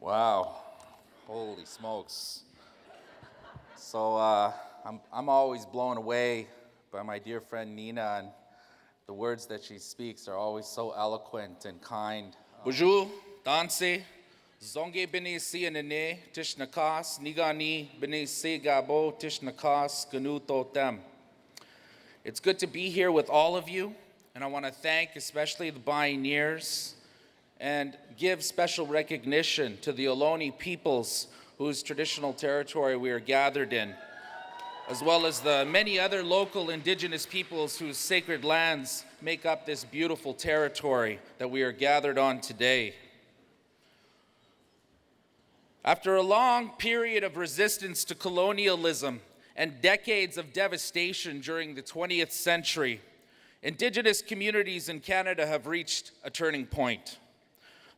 Wow, holy smokes. So I'm always blown away by my dear friend Nina, and the words that she speaks are always so eloquent and kind. Bonjour, danse, zonge bene si anene, tishnakas, nigani bene se gabo, tishnakas, ganu totem. It's good to be here with all of you, and I want to thank especially the Bioneers and give special recognition to the Ohlone peoples whose traditional territory we are gathered in, as well as the many other local Indigenous peoples whose sacred lands make up this beautiful territory that we are gathered on today. After a long period of resistance to colonialism and decades of devastation during the 20th century, Indigenous communities in Canada have reached a turning point.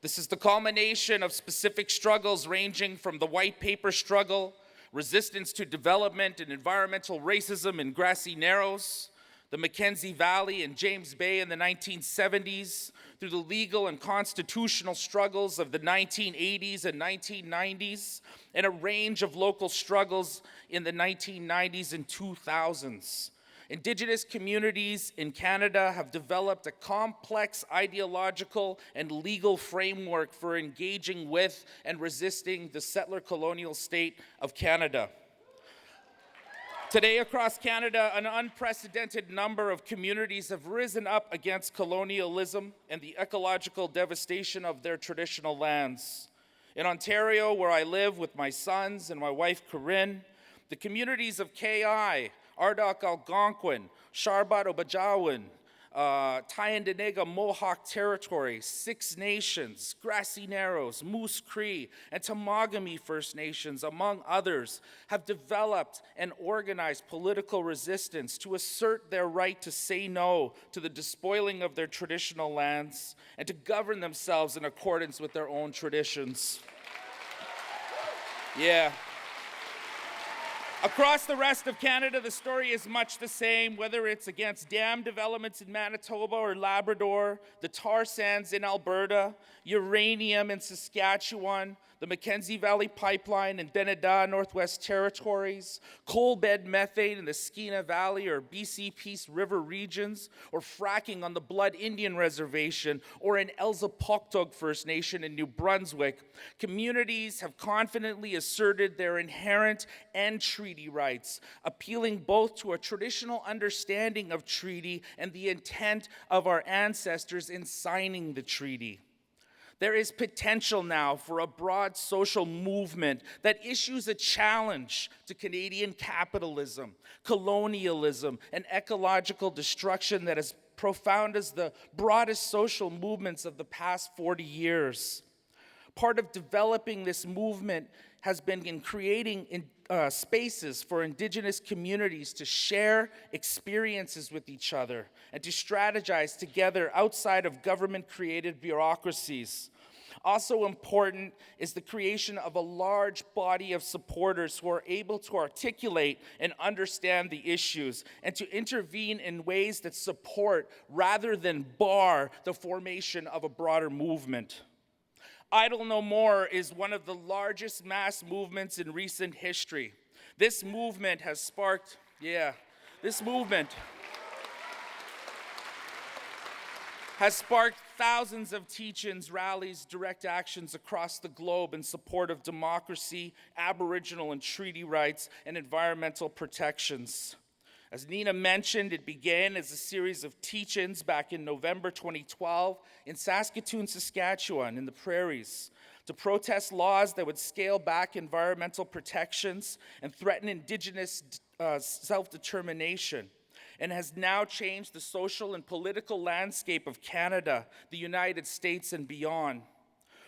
This is the culmination of specific struggles ranging from the white paper struggle, resistance to development and environmental racism in grassy narrows, the Mackenzie Valley and James Bay in the 1970s, through the legal and constitutional struggles of the 1980s and 1990s, and a range of local struggles in the 1990s and 2000s. Indigenous communities in Canada have developed a complex ideological and legal framework for engaging with and resisting the settler colonial state of Canada. Today across Canada, an unprecedented number of communities have risen up against colonialism and the ecological devastation of their traditional lands. In Ontario, where I live with my sons and my wife Corinne, the communities of K.I., Ardok Algonquin, Sharbat Obajawan, Tyendinaga Mohawk Territory, Six Nations, Grassy Narrows, Moose Cree, and Temagami First Nations, among others, have developed and organized political resistance to assert their right to say no to the despoiling of their traditional lands and to govern themselves in accordance with their own traditions. Yeah. Across the rest of Canada, the story is much the same, whether it's against dam developments in Manitoba or Labrador, the tar sands in Alberta, uranium in Saskatchewan, the Mackenzie Valley Pipeline in Beneda, Northwest Territories, coal bed methane in the Skeena Valley or BC Peace River regions, or fracking on the Blood Indian Reservation or in Elsipogtog First Nation in New Brunswick. Communities have confidently asserted their inherent and treaty rights, appealing both to a traditional understanding of treaty and the intent of our ancestors in signing the treaty. There is potential now for a broad social movement that issues a challenge to Canadian capitalism, colonialism, and ecological destruction that is profound as the broadest social movements of the past 40 years. Part of developing this movement has been in creating spaces for Indigenous communities to share experiences with each other and to strategize together outside of government-created bureaucracies. Also important is the creation of a large body of supporters who are able to articulate and understand the issues and to intervene in ways that support rather than bar the formation of a broader movement. Idle No More is one of the largest mass movements in recent history. This movement has sparked, thousands of teach-ins, rallies, direct actions across the globe in support of democracy, Aboriginal and treaty rights, and environmental protections. As Nina mentioned, it began as a series of teach-ins back in November 2012 in Saskatoon, Saskatchewan, in the prairies, to protest laws that would scale back environmental protections and threaten Indigenous self-determination, and has now changed the social and political landscape of Canada, the United States, and beyond.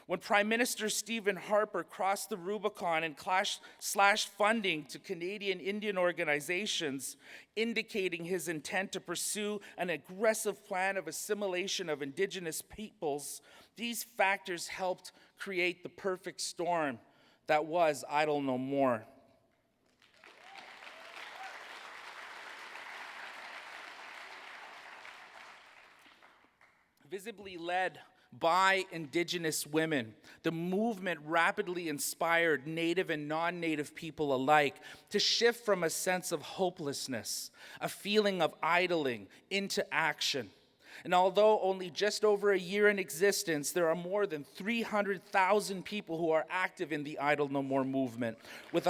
When Prime Minister Stephen Harper crossed the Rubicon and slashed funding to Canadian Indian organizations, indicating his intent to pursue an aggressive plan of assimilation of Indigenous peoples, these factors helped create the perfect storm that was Idle No More. Visibly led by Indigenous women. The movement rapidly inspired Native and non-Native people alike to shift from a sense of hopelessness, a feeling of idling, into action. And although only just over a year in existence, there are more than 300,000 people who are active in the Idle No More movement, with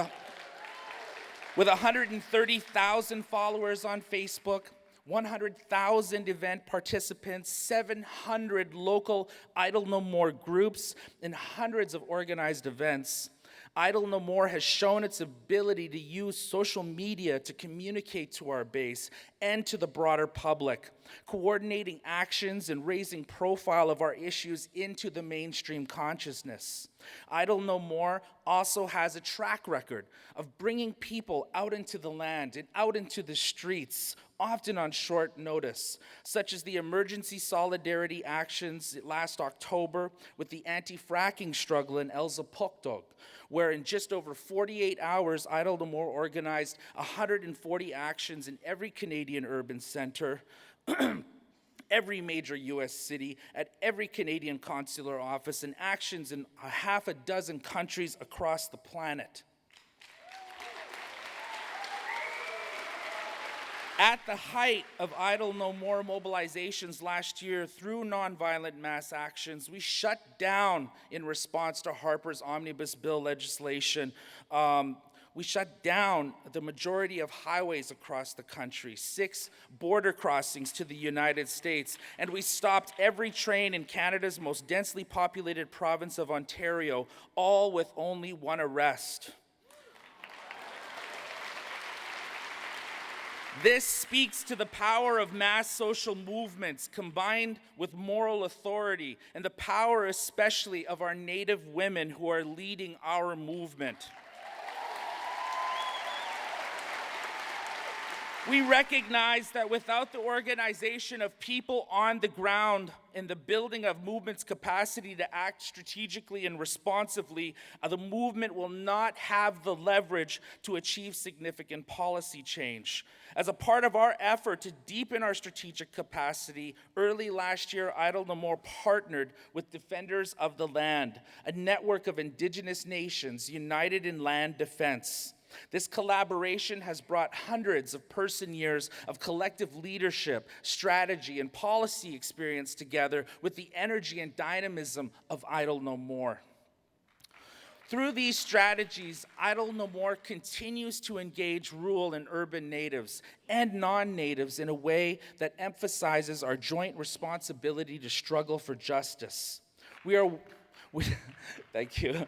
130,000 followers on Facebook, 100,000 event participants, 700 local Idle No More groups, and hundreds of organized events. Idle No More has shown its ability to use social media to communicate to our base and to the broader public, coordinating actions and raising profile of our issues into the mainstream consciousness. Idle No More also has a track record of bringing people out into the land and out into the streets, often on short notice, such as the emergency solidarity actions last October with the anti-fracking struggle in El Zapoctog, where in just over 48 hours, Idle No More organized 140 actions in every Canadian urban center, every major U.S. city, at every Canadian consular office, and actions in half a dozen countries across the planet. At the height of Idle No More mobilizations last year through nonviolent mass actions, we shut down, in response to Harper's omnibus bill legislation, we shut down the majority of highways across the country, 6 border crossings to the United States, and we stopped every train in Canada's most densely populated province of Ontario, all with only one arrest. This speaks to the power of mass social movements combined with moral authority, and the power especially of our Native women who are leading our movement. We recognize that without the organization of people on the ground and the building of movement's capacity to act strategically and responsively, the movement will not have the leverage to achieve significant policy change. As a part of our effort to deepen our strategic capacity, early last year, Idle No More partnered with Defenders of the Land, a network of Indigenous nations united in land defense. This collaboration has brought hundreds of person-years of collective leadership, strategy, and policy experience together with the energy and dynamism of Idle No More. Through these strategies, Idle No More continues to engage rural and urban natives and non-natives in a way that emphasizes our joint responsibility to struggle for justice. Thank you.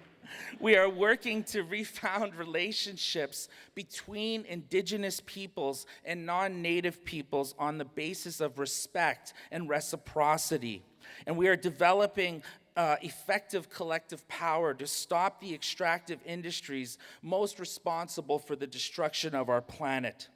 We are working to refound relationships between Indigenous peoples and non-Native peoples on the basis of respect and reciprocity. And we are developing effective collective power to stop the extractive industries most responsible for the destruction of our planet.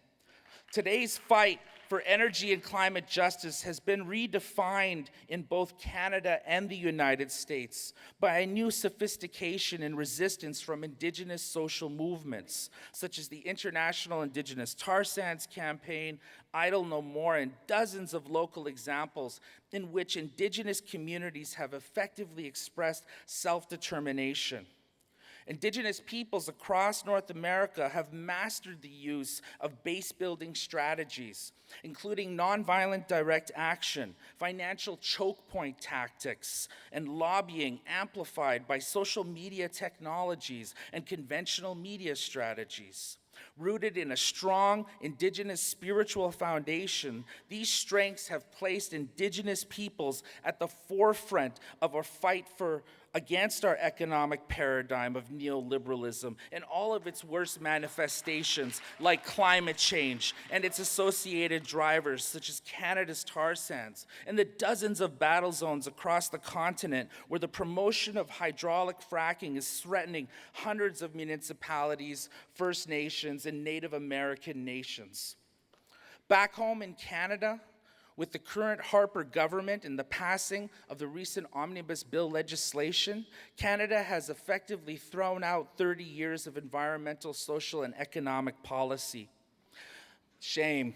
Today's fight for energy and climate justice has been redefined in both Canada and the United States by a new sophistication and resistance from Indigenous social movements, such as the International Indigenous Tar Sands Campaign, Idle No More, and dozens of local examples in which Indigenous communities have effectively expressed self-determination. Indigenous peoples across North America have mastered the use of base-building strategies, including nonviolent direct action, financial choke point tactics, and lobbying amplified by social media technologies and conventional media strategies. Rooted in a strong Indigenous spiritual foundation, these strengths have placed Indigenous peoples at the forefront of our fight against our economic paradigm of neoliberalism and all of its worst manifestations like climate change and its associated drivers such as Canada's tar sands and the dozens of battle zones across the continent where the promotion of hydraulic fracking is threatening hundreds of municipalities, First Nations, and Native American nations. Back home in Canada, with the current Harper government and the passing of the recent omnibus bill legislation, Canada has effectively thrown out 30 years of environmental, social, and economic policy. Shame.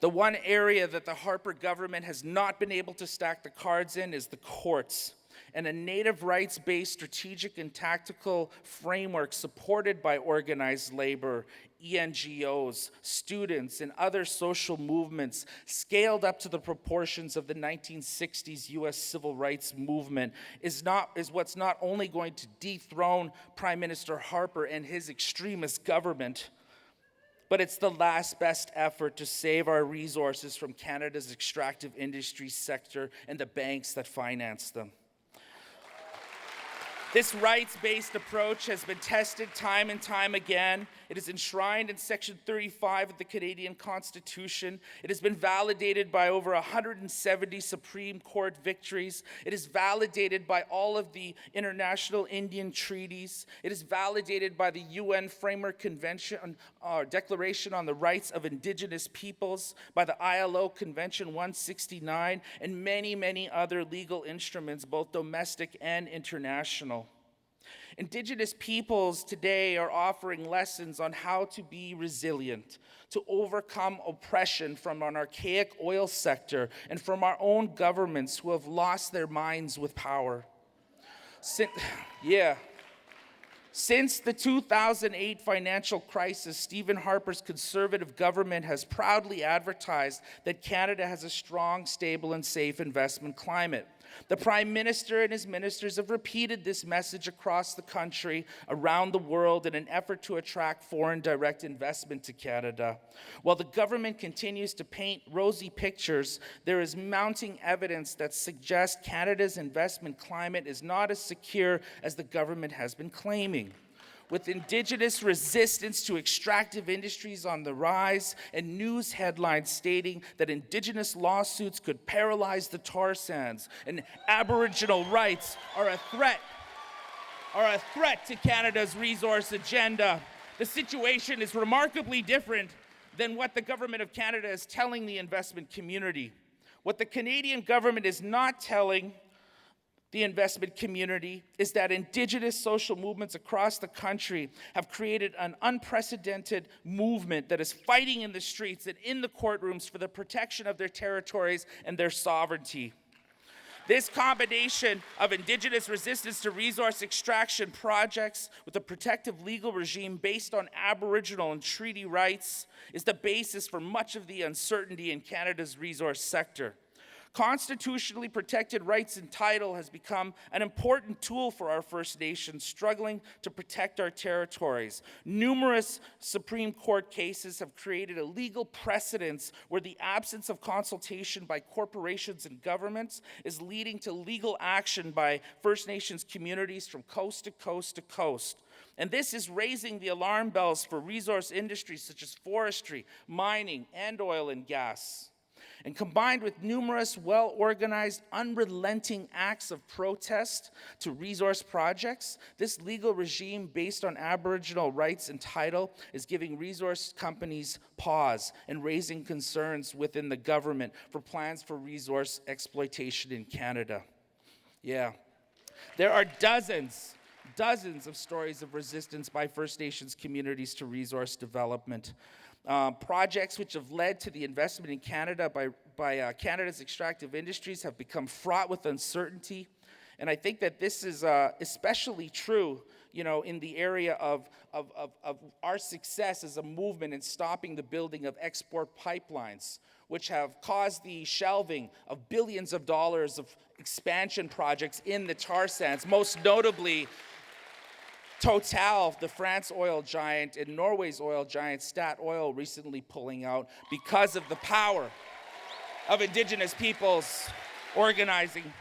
The one area that the Harper government has not been able to stack the cards in is the courts. And a native rights-based strategic and tactical framework supported by organized labor, NGOs, students, and other social movements scaled up to the proportions of the 1960s U.S. civil rights movement is what's not only going to dethrone Prime Minister Harper and his extremist government, but it's the last best effort to save our resources from Canada's extractive industry sector and the banks that finance them. This rights-based approach has been tested time and time again. It is enshrined in Section 35 of the Canadian Constitution. It has been validated by over 170 Supreme Court victories. It is validated by all of the international Indian treaties. It is validated by the UN Framework Convention, Declaration on the Rights of Indigenous Peoples, by the ILO Convention 169, and many, many other legal instruments, both domestic and international. Indigenous peoples today are offering lessons on how to be resilient, to overcome oppression from an archaic oil sector and from our own governments who have lost their minds with power. Since the 2008 financial crisis, Stephen Harper's Conservative government has proudly advertised that Canada has a strong, stable, and safe investment climate. The Prime Minister and his ministers have repeated this message across the country, around the world, in an effort to attract foreign direct investment to Canada. While the government continues to paint rosy pictures, there is mounting evidence that suggests Canada's investment climate is not as secure as the government has been claiming. With Indigenous resistance to extractive industries on the rise and news headlines stating that Indigenous lawsuits could paralyze the tar sands and Aboriginal rights are a threat to Canada's resource agenda, the situation is remarkably different than what the government of Canada is telling the investment community. What the Canadian government is not telling the investment community is that Indigenous social movements across the country have created an unprecedented movement that is fighting in the streets and in the courtrooms for the protection of their territories and their sovereignty. This combination of Indigenous resistance to resource extraction projects with a protective legal regime based on Aboriginal and treaty rights is the basis for much of the uncertainty in Canada's resource sector. Constitutionally protected rights and title has become an important tool for our First Nations struggling to protect our territories. Numerous Supreme Court cases have created a legal precedence where the absence of consultation by corporations and governments is leading to legal action by First Nations communities from coast to coast to coast. And this is raising the alarm bells for resource industries such as forestry, mining, and oil and gas. And combined with numerous well-organized, unrelenting acts of protest to resource projects, this legal regime based on Aboriginal rights and title is giving resource companies pause and raising concerns within the government for plans for resource exploitation in Canada. Yeah. There are dozens of stories of resistance by First Nations communities to resource development. Projects which have led to the investment in Canada by Canada's extractive industries have become fraught with uncertainty. And I think that this is especially true, in the area of our success as a movement in stopping the building of export pipelines, which have caused the shelving of billions of dollars of expansion projects in the tar sands, most notably Total, the France oil giant, and Norway's oil giant, Statoil, recently pulling out because of the power of Indigenous peoples organizing,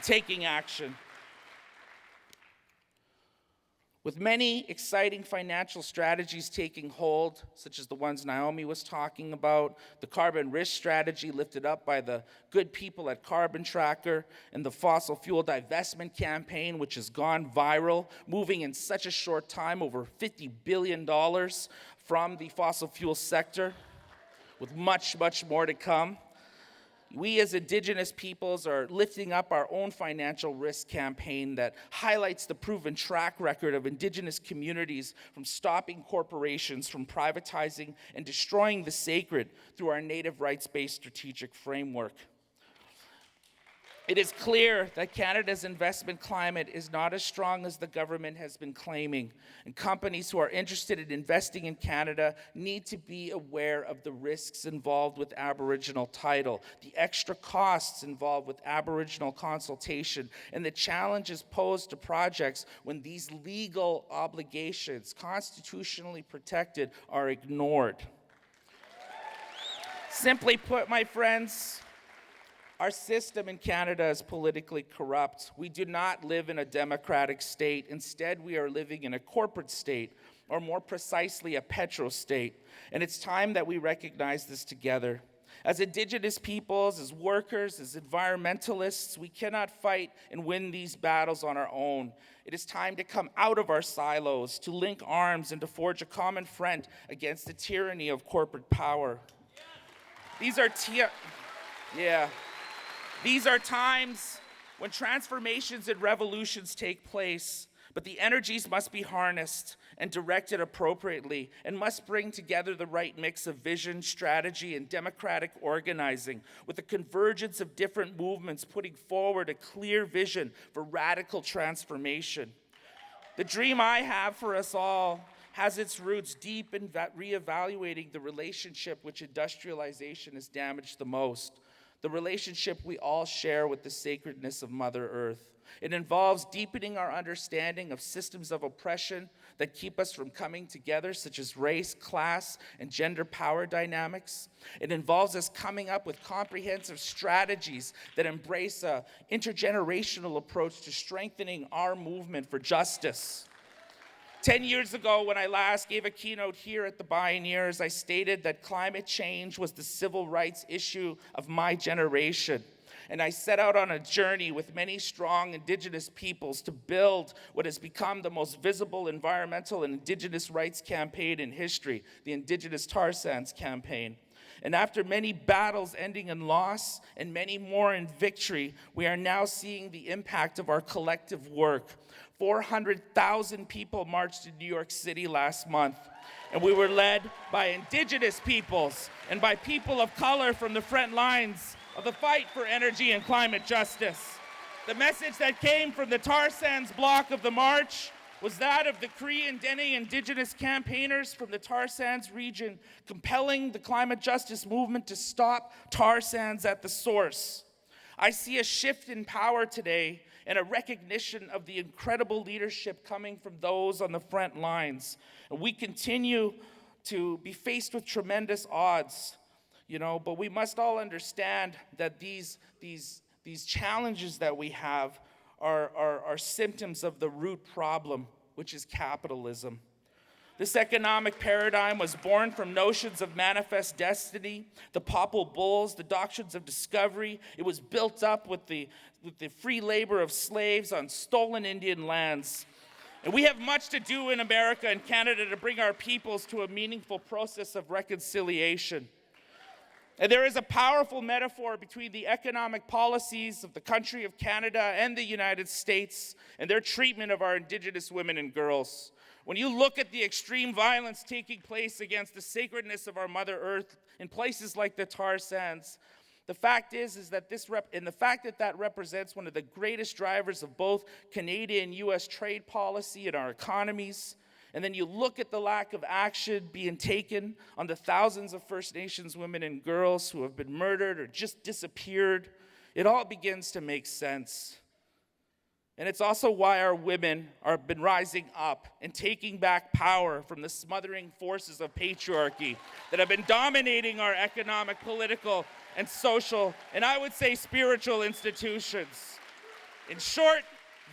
taking action. With many exciting financial strategies taking hold, such as the ones Naomi was talking about, the carbon risk strategy lifted up by the good people at Carbon Tracker, and the fossil fuel divestment campaign, which has gone viral, moving in such a short time over $50 billion from the fossil fuel sector, with much, much more to come. We as Indigenous peoples are lifting up our own financial risk campaign that highlights the proven track record of Indigenous communities from stopping corporations from privatizing and destroying the sacred through our native rights-based strategic framework. It is clear that Canada's investment climate is not as strong as the government has been claiming, and companies who are interested in investing in Canada need to be aware of the risks involved with Aboriginal title, the extra costs involved with Aboriginal consultation, and the challenges posed to projects when these legal obligations, constitutionally protected, are ignored. Simply put, my friends, our system in Canada is politically corrupt. We do not live in a democratic state. Instead, we are living in a corporate state, or more precisely, a petro-state. And it's time that we recognize this together. As Indigenous peoples, as workers, as environmentalists, we cannot fight and win these battles on our own. It is time to come out of our silos, to link arms, and to forge a common front against the tyranny of corporate power. These are times when transformations and revolutions take place, but the energies must be harnessed and directed appropriately and must bring together the right mix of vision, strategy, and democratic organizing, with the convergence of different movements putting forward a clear vision for radical transformation. The dream I have for us all has its roots deep in reevaluating the relationship which industrialization has damaged the most. The relationship we all share with the sacredness of Mother Earth. It involves deepening our understanding of systems of oppression that keep us from coming together, such as race, class, and gender power dynamics. It involves us coming up with comprehensive strategies that embrace an intergenerational approach to strengthening our movement for justice. 10 years ago, when I last gave a keynote here at the Bioneers, I stated that climate change was the civil rights issue of my generation. And I set out on a journey with many strong Indigenous peoples to build what has become the most visible environmental and Indigenous rights campaign in history, the Indigenous Tar Sands Campaign. And after many battles ending in loss and many more in victory, we are now seeing the impact of our collective work. 400,000 people marched in New York City last month, and we were led by Indigenous peoples and by people of color from the front lines of the fight for energy and climate justice. The message that came from the tar sands block of the march was that of the Cree and Dene Indigenous campaigners from the tar sands region, compelling the climate justice movement to stop tar sands at the source. I see a shift in power today and a recognition of the incredible leadership coming from those on the front lines. And we continue to be faced with tremendous odds, but we must all understand that these challenges that we have are symptoms of the root problem, which is capitalism. This economic paradigm was born from notions of manifest destiny, the Popple Bulls, the doctrines of discovery. It was built up with the free labor of slaves on stolen Indian lands. And we have much to do in America and Canada to bring our peoples to a meaningful process of reconciliation. And there is a powerful metaphor between the economic policies of the country of Canada and the United States and their treatment of our Indigenous women and girls. When you look at the extreme violence taking place against the sacredness of our Mother Earth in places like the tar sands, the fact is that that represents one of the greatest drivers of both Canadian and U.S. trade policy in our economies. And then you look at the lack of action being taken on the thousands of First Nations women and girls who have been murdered or just disappeared. It all begins to make sense. And it's also why our women have been rising up and taking back power from the smothering forces of patriarchy that have been dominating our economic, political, and social, and I would say spiritual institutions. In short,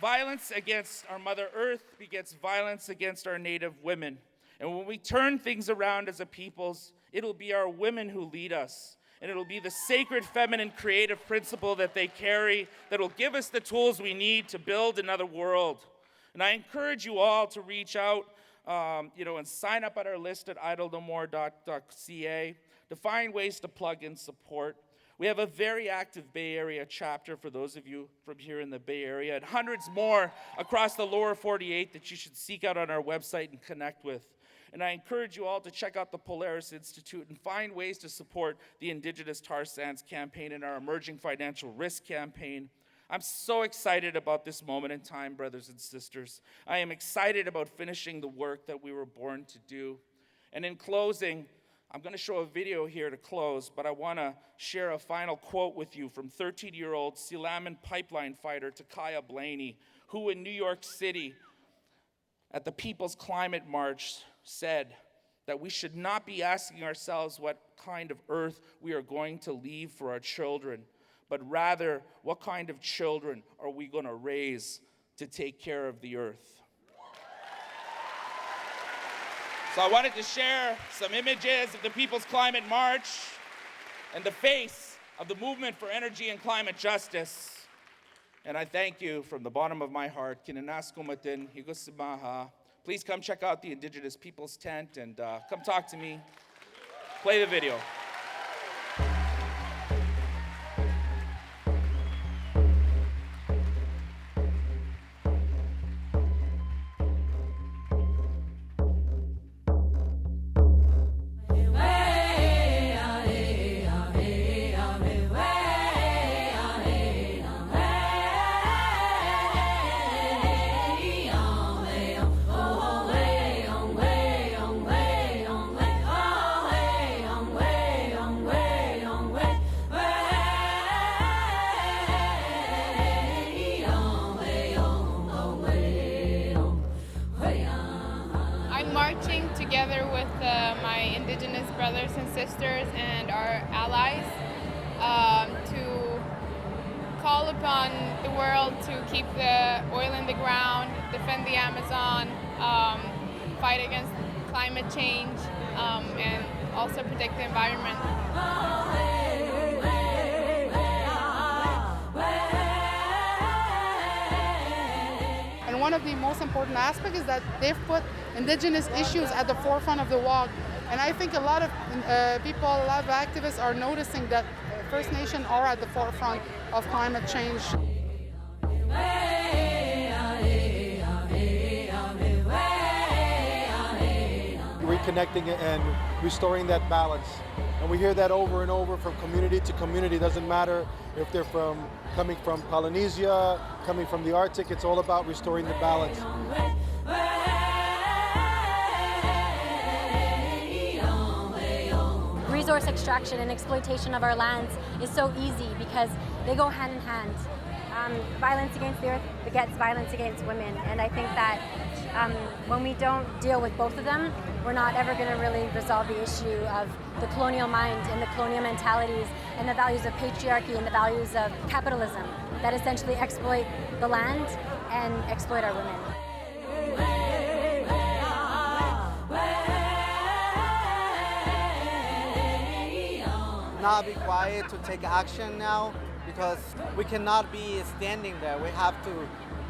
violence against our Mother Earth begets violence against our Native women. And when we turn things around as a peoples, it'll be our women who lead us. And it'll be the sacred feminine creative principle that they carry that'll give us the tools we need to build another world. And I encourage you all to reach out, and sign up at our list at idlenomore.ca to find ways to plug in support. We have a very active Bay Area chapter for those of you from here in the Bay Area, and hundreds more across the lower 48 that you should seek out on our website and connect with. And I encourage you all to check out the Polaris Institute and find ways to support the Indigenous tar sands campaign and our emerging financial risk campaign. I'm so excited about this moment in time, brothers and sisters. I am excited about finishing the work that we were born to do. And in closing, I'm going to show a video here to close, but I want to share a final quote with you from 13-year-old Silaman pipeline fighter Takaya Blaney, who in New York City at the People's Climate March said that we should not be asking ourselves what kind of earth we are going to leave for our children, but rather what kind of children are we going to raise to take care of the earth. So I wanted to share some images of the People's Climate March and the face of the movement for energy and climate justice. And I thank you from the bottom of my heart. Please come check out the Indigenous Peoples tent and come talk to me. Play the video. Together with my Indigenous brothers and sisters and our allies to call upon the world to keep the oil in the ground, defend the Amazon, fight against climate change, and also protect the environment. And one of the most important aspects is that they've put Indigenous issues at the forefront of the walk. And I think a lot of people, a lot of activists are noticing that First Nation are at the forefront of climate change. Reconnecting and restoring that balance. And we hear that over and over from community to community. It doesn't matter if they're coming from Polynesia, coming from the Arctic, it's all about restoring the balance. Resource extraction and exploitation of our lands is so easy because they go hand in hand. Violence against the earth begets violence against women, and I think that when we don't deal with both of them, we're not ever going to really resolve the issue of the colonial mind and the colonial mentalities and the values of patriarchy and the values of capitalism that essentially exploit the land and exploit our women. Not be quiet to take action now, because we cannot be standing there. We have to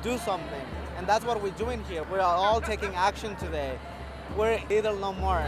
do something. And that's what we're doing here. We are all taking action today. We're idle no more.